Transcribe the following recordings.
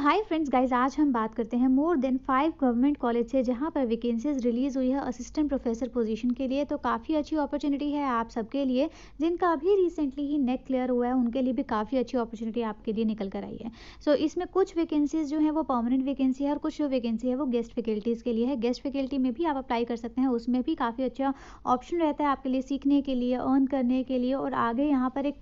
Hi friends guys, आज हम बात करते हैं मोर देन 5 गवर्नमेंट कॉलेज से जहां पर वैकेंसीज रिलीज हुई है असिस्टेंट प्रोफेसर पोजीशन के लिए। तो काफ़ी अच्छी अपॉर्चुनिटी है आप सबके लिए जिनका अभी रिसेंटली ही नेट क्लियर हुआ है, उनके लिए भी काफ़ी अच्छी अपॉर्चुनिटी आपके लिए निकल कर आई है। सो इसमें कुछ वैकेंसीज जो है वो परमानेंट वैकेंसी है और कुछ जो वैकेंसी है वो गेस्ट फैकल्टीज़ के लिए है। गेस्ट फैकल्टी में भी आप अप्लाई कर सकते हैं, उसमें भी काफ़ी अच्छा ऑप्शन रहता है आपके लिए सीखने के लिए, अर्न करने के लिए। और आगे यहाँ पर एक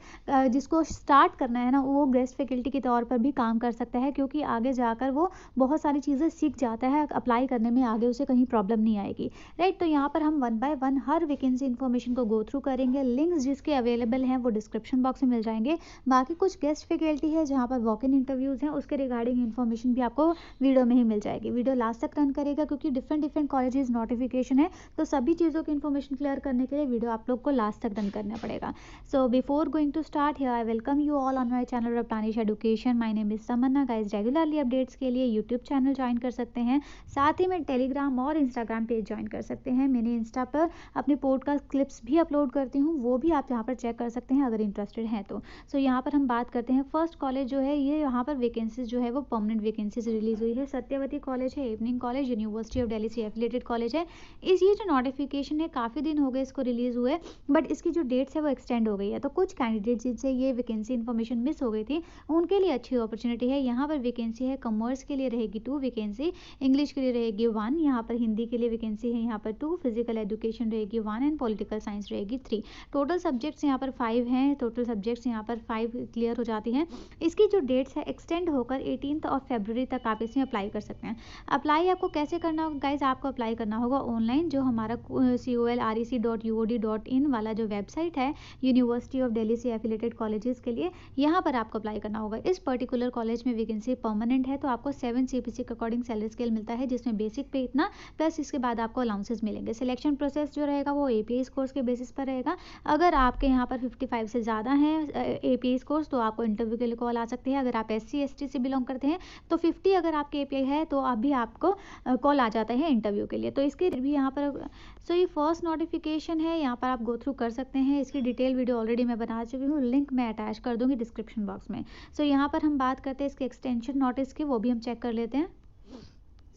जिसको स्टार्ट करना है ना, वो गेस्ट फैकल्टी के तौर पर भी काम कर सकता है, क्योंकि आगे जाकर वो बहुत सारी चीज़ें सीख जाता है, अप्लाई करने में आगे उसे कहीं प्रॉब्लम नहीं आएगी। राइट, तो यहाँ पर हम one by one her vacancy information को गो थ्रू करेंगे। लिंक्स जिसके अवेलेबल हैं वो डिस्क्रिप्शन बॉक्स में मिल जाएंगे। बाकी कुछ गेस्ट फैकल्टी है जहाँ पर वॉक इन इंटरव्यूज़ हैं, उसके रिगार्डिंग इन्फॉर्मेशन भी आपको वीडियो में ही मिल जाएगी। वीडियो लास्ट तक रन करेगा क्योंकि डिफरेंट कॉलेजेस नोटिफिकेशन है, तो सभी चीज़ों की इन्फॉर्मेशन क्लियर करने के लिए वीडियो आप लोग को लास्ट तक रन करना पड़ेगा। So before going to start here, I welcome you all on my channel रप्तानिश education. My name is Tamanna. Guys, regularly updates के लिए यूट्यूब चैनल ज्वाइन कर सकते हैं, साथ ही में टेलीग्राम और इंस्टाग्राम पेज ज्वाइन कर सकते हैं। मैंने इंस्टा पर अपने पॉडकास्ट क्लिप्स भी अपलोड करती हूँ, वो भी आप यहाँ पर चेक कर सकते हैं अगर इंटरेस्टेड हैं तो। सो यहाँ पर हम बात करते हैं फर्स्ट कॉलेज जो है, ये यहाँ पर वैकेंसीज जो है वो परमानेंट वैकेंसीज रिलीज हुई है। सत्यवती कॉलेज है, evening college, university of Delhi से एफिलेटेड कॉलेज है। ये जो नोटिफिकेशन है काफ़ी दिन हो गए इसको रिलीज हुए, बट इसकी जो डेट्स है वो एक्सटेंड हो गई है। तो कुछ कैंडिडेट जिनसे ये वैकेंसी इन्फॉर्मेशन मिस हो गई थी उनके लिए अच्छी अपॉर्चुनिटी है। यहाँ पर वैकेंसी है कॉमर्स के लिए रहेगी 2 वैकेंसी, इंग्लिश के लिए रहेगी 1, यहाँ पर हिंदी के लिए वैकेंसी है यहाँ पर 2, फिजिकल एजुकेशन रहेगी 1 एंड पॉलिटिकल साइंस रहेगी 3। टोटल सब्जेक्ट्स यहाँ पर 5 हैं, टोटल सब्जेक्ट्स यहाँ पर 5 क्लियर हो जाती हैं। इसकी जो डेट्स है एक्सटेंड होकर 18 फरवरी तक आप इसमें अप्लाई कर सकते हैं। अप्लाई आपको कैसे करना होगा गाइज? आपको अप्लाई करना होगा ऑनलाइन, जो हमारा colrec.uod.in वाला जो वेबसाइट है यूनिवर्सिटी ऑफ दिल्ली से एफिलेटेड कॉलेजेस के लिए, यहाँ पर आपको अप्लाई करना होगा। इस पर्टिकुलर कॉलेज में वैकेंसी परमानेंट है, तो आपको 7 CPC के अकॉर्डिंग सैलरी स्केल मिलता है, जिसमें बेसिक पे इतना प्लस इसके बाद आपको अलाउंसेस मिलेंगे। सिलेक्शन प्रोसेस जो रहेगा वो APA स्कोर्स के बेसिस पर रहेगा। अगर आपके यहाँ पर 55 से ज़्यादा है APA स्कोर्स तो आपको इंटरव्यू के लिए कॉल आ सकती है। अगर आप SC ST से बिलोंग करते हैं तो 50 अगर आपके APA है तो अभी आपको कॉल आ जाता है इंटरव्यू के लिए। तो इसके भी यहाँ पर ये फर्स्ट नोटिफिकेशन है, यहाँ पर आप गो थ्रू कर सकते हैं। इसकी डिटेल वीडियो ऑलरेडी मैं बना चुकी हूँ, लिंक मैं अटैच कर दूंगी डिस्क्रिप्शन बॉक्स में। यहाँ पर हम बात करते हैं इसके एक्सटेंशन नोटिस की, वो भी हम चेक कर लेते हैं।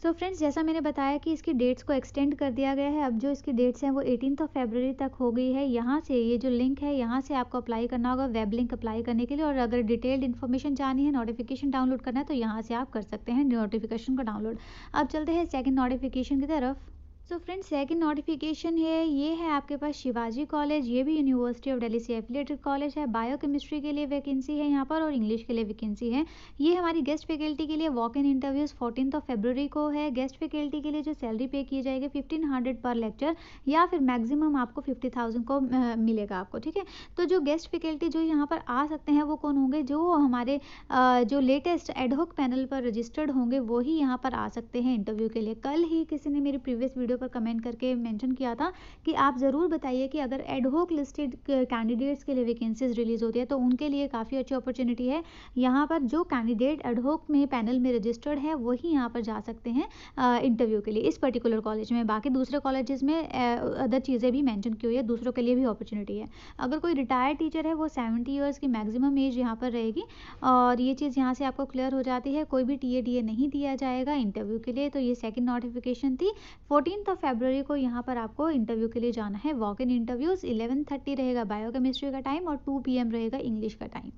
फ्रेंड्स, जैसा मैंने बताया कि इसकी डेट्स को एक्सटेंड कर दिया गया है। अब जो इसकी डेट्स हैं वो 18 फरवरी तक हो गई है। यहाँ से ये जो लिंक है यहाँ से आपको अप्लाई करना होगा, वेब लिंक अप्लाई करने के लिए। और अगर डिटेल्ड इन्फॉर्मेशन चाहिए है, नोटिफिकेशन डाउनलोड करना है, तो यहाँ से आप कर सकते हैं नोटिफिकेशन को डाउनलोड। अब चलते हैं सेकेंड नोटिफिकेशन की तरफ। फ्रेंड्स, सेकंड नोटिफिकेशन है, ये है आपके पास शिवाजी कॉलेज, ये भी यूनिवर्सिटी ऑफ दिल्ली से एफिलिएटेड कॉलेज है। बायोकेमिस्ट्री के लिए वैकेंसी है यहाँ पर और इंग्लिश के लिए वैकेंसी है। ये हमारी गेस्ट फैकल्टी के लिए वॉक इन इंटरव्यूज़ 14 फरवरी को है। गेस्ट फैकल्टी के लिए जो सैलरी पे की जाएगी 1500 पर लेक्चर, या फिर मैक्सिमम आपको 50,000 को मिलेगा आपको, ठीक है। तो जो गेस्ट फैकल्टी जो यहाँ पर आ सकते हैं वो कौन होंगे? जो हमारे जो लेटेस्ट एडहॉक पैनल पर रजिस्टर्ड होंगे वो ही यहाँ पर आ सकते हैं इंटरव्यू के लिए। कल ही किसी ने मेरी प्रीवियस वीडियो पर कमेंट करके मेंशन किया था कि आप ज़रूर बताइए कि अगर एडहॉक लिस्टेड कैंडिडेट्स के लिए वैकेंसीज रिलीज होती है तो उनके लिए काफ़ी अच्छी अपॉर्चुनिटी है। यहाँ पर जो कैंडिडेट एडहॉक में पैनल में रजिस्टर्ड है वही यहाँ पर जा सकते हैं इंटरव्यू के लिए इस पर्टिकुलर कॉलेज में। बाकी दूसरे कॉलेजेस में अदर चीज़ें भी मेंशन की हुई है, दूसरों के लिए भी अपॉर्चुनिटी है। अगर कोई रिटायर्ड टीचर है वो 70 ईयर्स की मैक्सिमम एज यहाँ पर रहेगी, और ये चीज़ यहाँ से आपको क्लियर हो जाती है। कोई भी TA नहीं दिया जाएगा इंटरव्यू के लिए। तो ये सेकेंड नोटिफिकेशन थी। 14 फरवरी को यहाँ पर आपको इंटरव्यू के लिए जाना है। वॉक इन इंटरव्यूज़ 11:30 रहेगा बायोकेमिस्ट्री का टाइम और 2 PM रहेगा इंग्लिश का टाइम।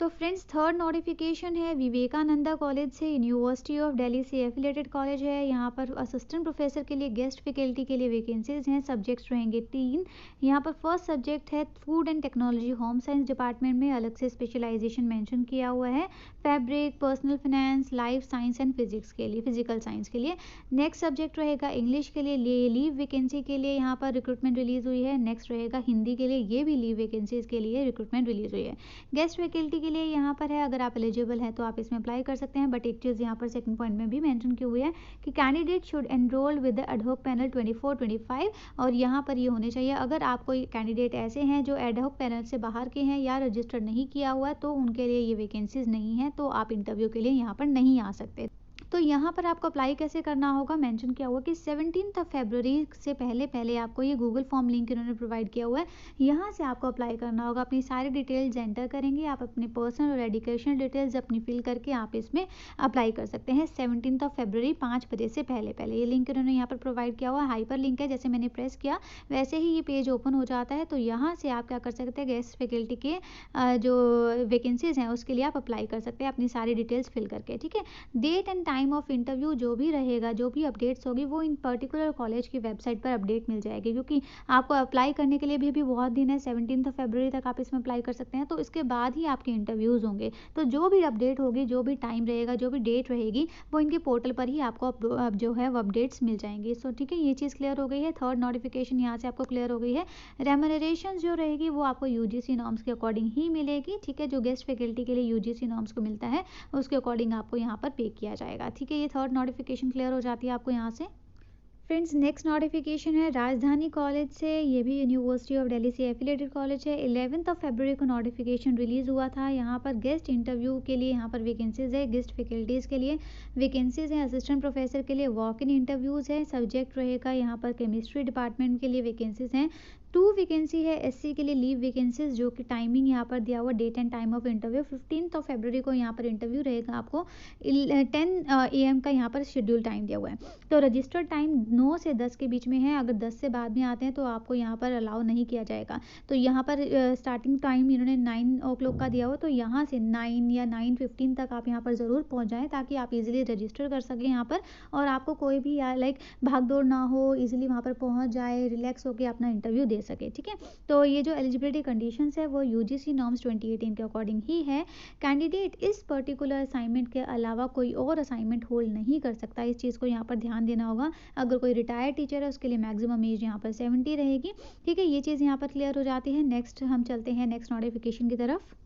तो फ्रेंड्स, थर्ड नोटिफिकेशन है विवेकानंदा कॉलेज से, यूनिवर्सिटी ऑफ दिल्ली से एफिलेटेड कॉलेज है। यहाँ पर असिस्टेंट प्रोफेसर के लिए गेस्ट फैकल्टी के लिए वैकेंसीज हैं। सब्जेक्ट्स रहेंगे 3। यहाँ पर फर्स्ट सब्जेक्ट है food and technology, home science department में अलग से स्पेशलाइजेशन मेंशन किया हुआ है। Fabric, personal finance, life science and physics के लिए, फिजिकल साइंस के लिए। नेक्स्ट सब्जेक्ट रहेगा इंग्लिश के लिए, लीव वैकेंसी के लिए यहाँ पर रिक्रूटमेंट रिलीज हुई है। नेक्स्ट रहेगा हिंदी के लिए, ये भी लीव वैकेंसीज के लिए रिक्रूटमेंट रिलीज हुई है। गेस्ट फैकल्टी के लिए यहाँ पर है, अगर आप एलिजिबल हैं तो आप इसमें अप्लाई कर सकते हैं। बट एक चीज़ यहाँ पर सेकंड पॉइंट में भी मेंशन की हुई है कि candidate should enrol with the ad hoc panel 24-25, और यहाँ पर ये होने चाहिए अगर आप कोई कैंडिडेट ऐसे हैं जो एडहॉक पैनल से बाहर के हैं या रजिस्टर नहीं किया हुआ तो उनके लिए ये वैकेंसीज नहीं है, तो आप इंटरव्यू के लिए यहाँ पर नहीं आ सकते। तो यहाँ पर आपको अप्लाई कैसे करना होगा, मेंशन किया हुआ कि 17 फरवरी से पहले पहले आपको ये गूगल फॉर्म लिंक इन्होंने प्रोवाइड किया हुआ है, यहाँ से आपको अप्लाई करना होगा। अपनी सारी डिटेल्स एंटर करेंगे आप, अपने पर्सनल और एजुकेशनल डिटेल्स अपनी फिल करके आप इसमें अप्लाई कर सकते हैं 17 फरवरी 5 बजे से पहले पहले। ये लिंक इन्होंने यहाँ पर प्रोवाइड किया हुआ, हाइपर लिंक है, जैसे मैंने प्रेस किया वैसे ही ये पेज ओपन हो जाता है। तो यहाँ से आप क्या कर सकते हैं, गेस्ट फैकल्टी के जो वैकेंसीज हैं उसके लिए आप अप्लाई कर सकते हैं अपनी सारी डिटेल्स फिल करके, ठीक है। Date and time of interview जो भी रहेगा, जो भी अपडेट्स होगी वो इन पर्टिकुलर कॉलेज की वेबसाइट पर अपडेट मिल जाएगी, क्योंकि आपको अप्लाई करने के लिए भी अभी बहुत दिन है, 17 फरवरी तक आप इसमें अप्लाई कर सकते हैं। तो इसके बाद ही आपके इंटरव्यूज़ होंगे, तो जो भी अपडेट होगी, जो भी टाइम रहेगा, जो भी डेट रहेगी, वो इनके पोर्टल पर ही आपको अब जो है वो अपडेट्स मिल जाएंगी। सो ठीक है, ये चीज़ क्लियर हो गई है। थर्ड नोटिफिकेशन यहाँ से आपको क्लियर हो गई है। रेम्यूनरेशन जो रहेगी वो आपको यूजीसी नॉर्म्स के अकॉर्डिंग ही मिलेगी, ठीक है। जो गेस्ट फैकल्टी के लिए यूजीसी नॉर्म्स को मिलता है उसके अकॉर्डिंग आपको यहाँ पर पे किया जाएगा, ठीक है। ये थर्ड नोटिफिकेशन क्लियर हो जाती है आपको यहाँ से। फ्रेंड्स, नेक्स्ट नोटिफिकेशन है राजधानी कॉलेज से, ये भी यूनिवर्सिटी ऑफ दिल्ली से एफिलेटेड कॉलेज है। 11 फरवरी को नोटिफिकेशन रिलीज़ हुआ था। यहाँ पर गेस्ट इंटरव्यू के लिए यहाँ पर वैकेंसीज है, गेस्ट फैकल्टीज़ के लिए वैकेंसीज हैं, असिस्टेंट प्रोफेसर के लिए वॉक इन इंटरव्यूज़ है। सब्जेक्ट रहेगा यहाँ पर केमिस्ट्री डिपार्टमेंट के लिए वैकेंसीज हैं। 2 वैकेंसी है एससी के लिए लीव वैकेंसीज, जो कि टाइमिंग यहाँ पर दिया हुआ, date and time of interview 15 फरवरी को यहाँ पर इंटरव्यू रहेगा। आपको 10 AM का यहाँ पर शेड्यूल टाइम दिया हुआ है। तो रजिस्टर्ड टाइम 9 से 10 के बीच में है। अगर 10 से बाद में आते हैं तो आपको यहाँ पर अलाउ नहीं किया जाएगा। तो यहाँ पर स्टार्टिंग टाइम इन्होंने 9 o'clock का दिया हुआ, तो यहाँ से 9 या 9:15 तक आप यहाँ पर ज़रूर पहुँच जाएँ, ताकि आप इजीली रजिस्टर कर सकें यहाँ पर, और आपको कोई भी लाइक भाग दौड़ ना हो, इजीली वहाँ पर पहुँच जाए, रिलैक्स होकर अपना इंटरव्यू दे सके, ठीक है। तो ये जो एलिजिबिलिटी कंडीशंस है वो यूजीसी नॉर्म्स 2018 के अकॉर्डिंग ही है। कैंडिडेट इस पर्टिकुलर असाइनमेंट के अलावा कोई और असाइनमेंट होल्ड नहीं कर सकता, इस चीज़ को यहाँ पर ध्यान देना होगा। अगर कोई रिटायर्ड टीचर है उसके लिए मैक्सिमम एज यहाँ पर 70 रहेगी, ठीक है। ये चीज़ यहाँ पर क्लियर हो जाती है। नेक्स्ट हम चलते हैं नेक्स्ट नोटिफिकेशन की तरफ।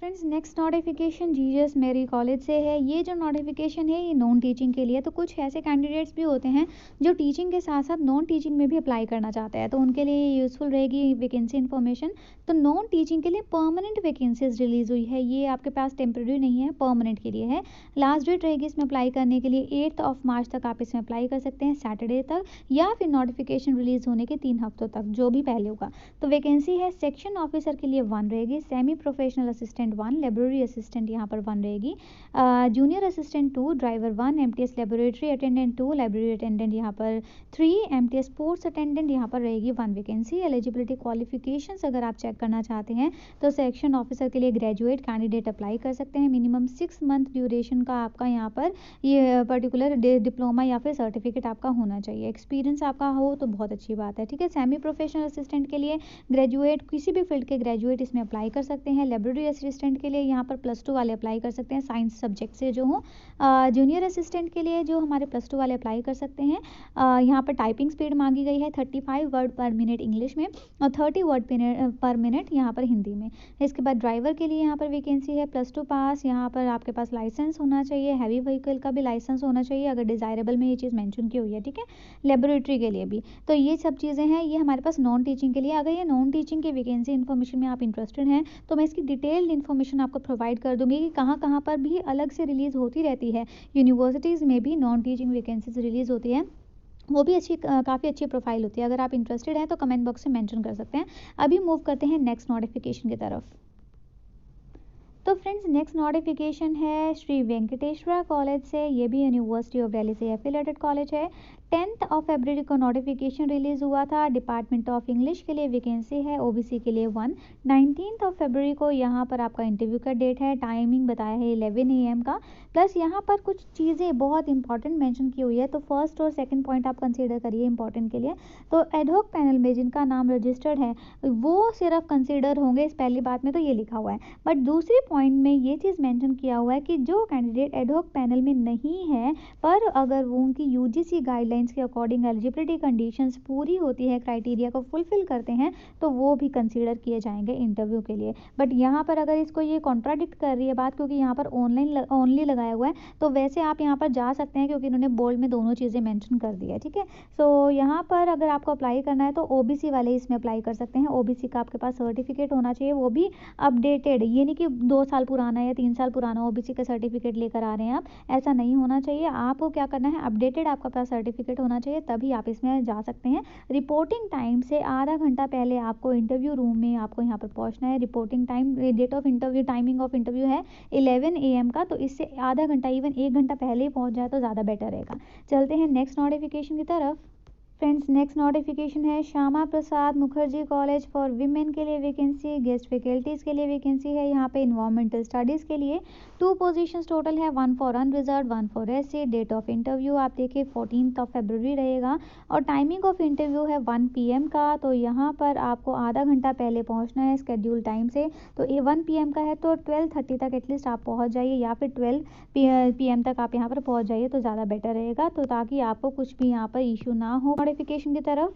फ्रेंड्स, नेक्स्ट नोटिफिकेशन जीसस मेरी कॉलेज से है। ये जो नोटिफिकेशन है ये नॉन टीचिंग के लिए। तो कुछ ऐसे कैंडिडेट्स भी होते हैं जो टीचिंग के साथ साथ नॉन टीचिंग में भी अप्लाई करना चाहते हैं, तो उनके लिए यूज़फुल रहेगी वैकेंसी इन्फॉर्मेशन। तो नॉन टीचिंग के लिए परमानेंट वैकेंसीज रिलीज़ हुई है, ये आपके पास टेम्प्रेरी नहीं है, परमानेंट के लिए है। लास्ट डेट रहेगी इसमें अप्लाई करने के लिए 8 मार्च तक आप इसमें अप्लाई कर सकते हैं, सैटरडे तक, या फिर नोटिफिकेशन रिलीज़ होने के 3 हफ्तों तक, जो भी पहले होगा। तो वैकेंसी है सेक्शन ऑफिसर के लिए 1 रहेगी, semi professional assistant 1, library assistant यहाँ पर 1 रहेगी, junior assistant 2, driver 1, MTS laboratory attendant 2, library attendant यहाँ पर 3, एमटीएस स्पोर्ट्स अटेंडेंट यहाँ पर रहेगी 1 वैकेंसी। एलिजिबिलिटी क्वालिफिकेशंस अगर आप चेक करना चाहते हैं तो सेक्शन ऑफिसर के लिए ग्रेजुएट कैंडिडेट अप्लाई कर सकते हैं। मिनिमम 6 मंथ ड्यूरेशन का आपका यहाँ पर ये पर्टिकुलर डिप्लोमा या फिर सर्टिफिकेट आपका होना चाहिए। एक्सपीरियंस आपका हो तो बहुत अच्छी बात है, ठीक है। सेमी प्रोफेशनल असिस्टेंट के लिए ग्रेजुएट, किसी भी फील्ड के ग्रेजुएट इसमें अप्लाई कर सकते हैं। लाइब्रेरी असिस्टेंट के लिए यहाँ पर +2 वाले अप्लाई कर सकते हैं, साइंस सब्जेक्ट से जो हो। जूनियर असिस्टेंट के लिए जो हमारे +2 वाले अप्लाई कर सकते हैं। यहाँ पर टाइपिंग स्पीड मांगी गई है 35 वर्ड पर मिनट इंग्लिश में और 30 वर्ड पर मिनट यहाँ पर हिंदी में। इसके बाद ड्राइवर के लिए यहाँ पर वैकेंसी है +2 पास, यहाँ पर आपके पास लाइसेंस होना चाहिए, हैवी व्हीकल का भी लाइसेंस होना चाहिए अगर डिज़ायरेबल में ये चीज़ मेंशन की हुई है, ठीक है। लेबोरेटरी के लिए भी, तो ये सब चीज़ें हैं, ये हमारे पास नॉन टीचिंग के लिए। अगर ये नॉन टीचिंग की वैकेंसी इन्फॉर्मेशन में आप इंटरेस्टेड हैं तो मैं इसकी डिटेल्ड इन्फॉर्मेशन आपको प्रोवाइड कर दूंगी कि कहाँ कहाँ पर भी अलग से रिलीज़ होती रहती है। यूनिवर्सिटीज़ में भी नॉन टीचिंग वैकेंसीज रिलीज़ होती है, वो भी काफ़ी अच्छी प्रोफाइल होती है। अगर आप इंटरेस्टेड हैं तो कमेंट बॉक्स में मेंशन कर सकते हैं। अभी मूव करते हैं नेक्स्ट नोटिफिकेशन की तरफ। तो फ्रेंड्स, नेक्स्ट नोटिफिकेशन है श्री वेंकटेश्वरा कॉलेज से, ये भी यूनिवर्सिटी ऑफ दिल्ली से एफिलेटेड कॉलेज है। 10 फरवरी को नोटिफिकेशन रिलीज़ हुआ था। डिपार्टमेंट ऑफ इंग्लिश के लिए वैकेंसी है, ओबीसी के लिए 1। 19 फरवरी को यहाँ पर आपका इंटरव्यू का डेट है, टाइमिंग बताया है 11 AM का। प्लस यहाँ पर कुछ चीज़ें बहुत इंपॉर्टेंट मेंशन की हुई है, तो फर्स्ट और सेकंड पॉइंट आप कंसीडर करिए इंपॉर्टेंट के लिए। तो एडहॉक पैनल में जिनका नाम रजिस्टर्ड है वो सिर्फ कंसीडर होंगे, इस पहली बात में तो ये लिखा हुआ है। बट दूसरी पॉइंट में ये चीज़ मेंशन किया हुआ है कि जो कैंडिडेट एडहॉक पैनल में नहीं है पर अगर वो उनकी यूजीसी गाइडलाइन गाइडलाइंस के अकॉर्डिंग एलिजिबिलिटी कंडीशंस पूरी होती है, क्राइटेरिया को फुलफिल करते हैं, तो वो भी कंसीडर किए जाएंगे इंटरव्यू के लिए। बट यहाँ पर अगर इसको ये कॉन्ट्राडिक्ट कर रही है बात, क्योंकि यहाँ पर ऑनलाइन ओनली लगाया हुआ है, तो वैसे आप यहाँ पर जा सकते हैं क्योंकि इन्होंने बोल्ड में दोनों चीज़ें मेंशन कर दी है, ठीक है। सो यहाँ पर अगर आपको अप्लाई करना है तो ओबीसी वाले इसमें अप्लाई कर सकते हैं। ओबीसी का आपके पास सर्टिफिकेट होना चाहिए, वो भी अपडेटेड, ये नहीं कि 2 साल पुराना या 3 साल पुराना ओबीसी का सर्टिफिकेट लेकर आ रहे हैं आप, ऐसा नहीं होना चाहिए। आपको क्या करना है, अपडेटेड आपका पास सर्टिफिकेट होना चाहिए, तभी आप इसमें जा सकते हैं। रिपोर्टिंग टाइम से आधा घंटा पहले आपको इंटरव्यू रूम में आपको यहाँ पर पहुँचना है। Reporting time, date of interview, timing of interview है 11 AM का, तो इससे आधा घंटा, इवन 1 घंटा पहले ही पहुँच जाए तो ज़्यादा बेटर रहेगा। चलते हैं नेक्स्ट नोटिफिकेशन की तरफ। फ्रेंड्स, नेक्स्ट नोटिफिकेशन है Shyama Prasad Mukherjee college for women के लिए वैकेंसी, गेस्ट फैकल्टीज के लिए वैकेंसी है। यहाँ पे इन्वायरमेंटल स्टडीज़ के लिए 2 पोजीशंस टोटल है, 1 for unreserved, 1 for SC. Date of interview आप देखिए 14 फरवरी रहेगा और टाइमिंग ऑफ इंटरव्यू है 1 PM का। तो यहाँ पर आपको आधा घंटा पहले पहुँचना है स्केड्यूल टाइम से। तो ये 1 PM का है तो 12:30 तक एटलीस्ट आप पहुँच जाइए, या फिर 12 PM तक आप यहाँ पर पहुँच जाइए तो ज़्यादा बेटर रहेगा, तो ताकि आपको कुछ भी यहाँ पर इशू ना हो नोटिफिकेशन की तरफ।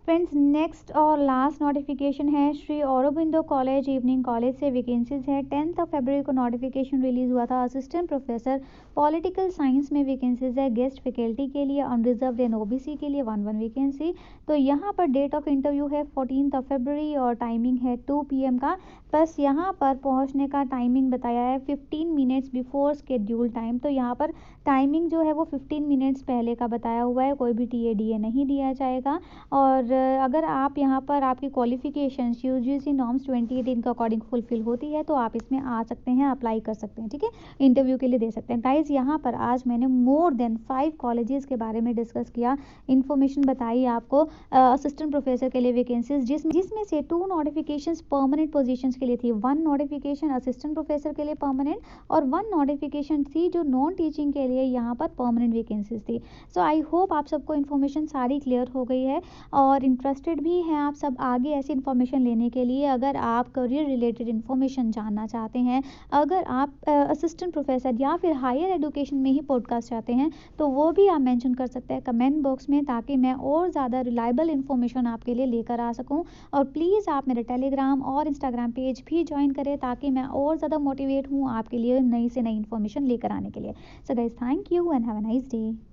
फ्रेंड्स, नेक्स्ट और लास्ट नोटिफिकेशन है Shri Aurobindo college evening college से वैकेंसीज है। 10 फरवरी को नोटिफिकेशन रिलीज हुआ था। असिस्टेंट प्रोफेसर पॉलिटिकल साइंस में वैकेंसीज है। गेस्ट फैकल्टी के लिए अनरिजर्व एंड ओबीसी के लिए 1 वैकेंसी। तो यहाँ पर डेट ऑफ इंटरव्यू है 14 फरवरी और टाइमिंग है 2 PM का। बस यहाँ पर पहुँचने का टाइमिंग बताया है 15 मिनट्स बिफोर स्केड्यूल टाइम। तो यहाँ पर टाइमिंग जो है वो 15 मिनट्स पहले का बताया हुआ है, कोई भी TADA नहीं दिया जाएगा। और अगर आप यहाँ पर आपकी क्वालिफिकेशन UGC नॉर्म्स 2018 के अकॉर्डिंग फुलफिल होती है तो आप इसमें आ सकते हैं, अप्लाई कर सकते हैं, ठीक है, इंटरव्यू के लिए दे सकते हैं। गाइज, यहाँ पर आज मैंने मोर देन 5 कॉलेजेस के बारे में डिस्कस किया, इन्फॉर्मेशन बताई आपको असिस्टेंट प्रोफेसर के लिए वैकेंसीज, जिसमें से 2 नोटिफिकेशंस परमानेंट पोजीशंस के लिए थी। 1 नोटिफिकेशन असिस्टेंट प्रोफेसर के लिए परमानेंट और 1 नोटिफिकेशन थी जो नॉन टीचिंग के लिए यहाँ पर परमानेंट वैकेंसीज थी। सो आई होप आप सबको इन्फॉर्मेशन सारी क्लियर हो गई है और इंटरेस्टेड भी हैं आप सब आगे ऐसी इन्फॉर्मेशन लेने के लिए। अगर आप करियर रिलेटेड इन्फॉर्मेशन जानना चाहते हैं, अगर आप असिस्टेंट प्रोफेसर या फिर हायर एजुकेशन में ही पॉडकास्ट चाहते हैं, तो वो भी आप मेंशन कर सकते हैं कमेंट बॉक्स में, ताकि मैं और ज़्यादा रिलायबल इन्फॉर्मेशन आपके लिए लेकर आ सकूं। और प्लीज़ आप मेरे टेलीग्राम और इंस्टाग्राम पेज भी ज्वाइन करें, ताकि मैं और ज़्यादा मोटिवेट हूँ आपके लिए नई से नई इन्फॉर्मेशन लेकर आने के लिए। So guys, thank you and have a nice day.